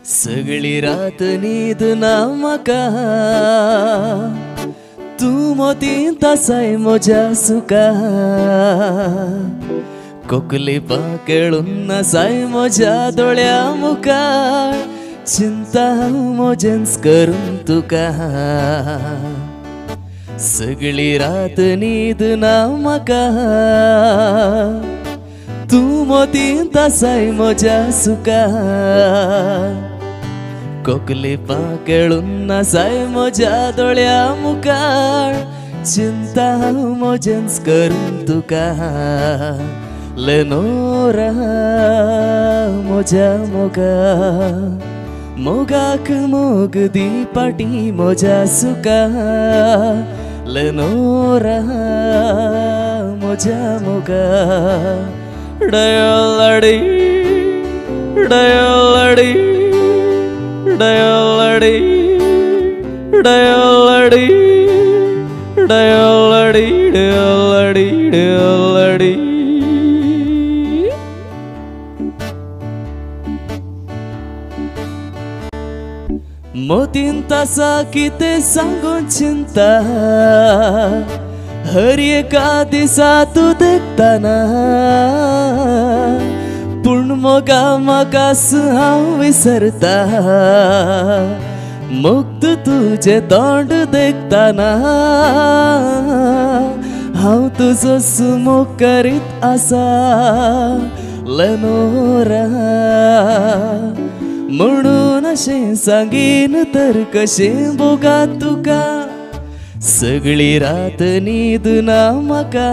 सगळी रात न्हीद ना म्हाका तू मोतीन तासाय म्हज्या सुका कोकली पाकेळून नासाय म्हज्या दोळ्या मुखार चिंता मोजेंच करून तुका सगळी रात न्हीद ना म्हाका तू मोतीन तासाय म्हज्या सुका कोकली पाकेळून नासाय म्हज्या दोळ्या मुखार चिंता मोजेंच करून तुका लेनोरा म्हज्या मोगा मोगाक मोग दी पाटी म्हज्या सुका लेनोरा म्हज्या मोगा डयोलाडी डयोलाडी डयोलाडी डयोलाडी डयोलाडी डयोलाडी डयोलाडी मोतीन तासा कितें सांगून चिंता हर एका दिसा तूं देखताना पूण मोगा म्हाकास हांव विसरता मुक्त तुजें तोंड देखताना हांव तुजो सुमोग करीत आसा लेनोरा म्हणून अशें सांगीन तर कशें बोगा तुका सगळी रात न्हीद ना म्हाका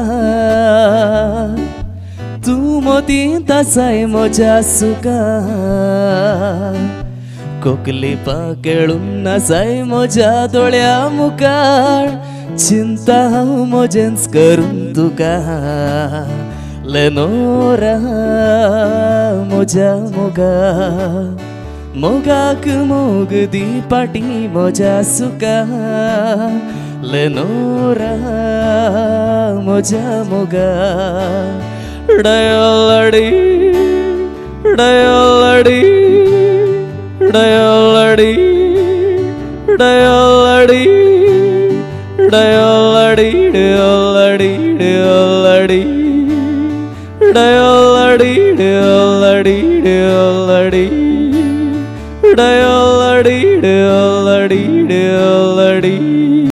तू मोतीन तासाय म्हज्या सुका कोकली पाकेळून नासाय म्हज्या दोळ्या मुखार चिंता हांव मोजेंच करून तुका लेनोरा म्हज्या मोगा मोगाक मोग दी पाटी म्हज्या सुका लेनोरा म्हज्या मोगा डयोलाडी डयोलाडी डयोलाडी डयोलाडी डयोलाडी डयोलाडी डयोलाडी डयोलाडी डयोलाडी डयोलाडी डयोलाडी डयोलाडी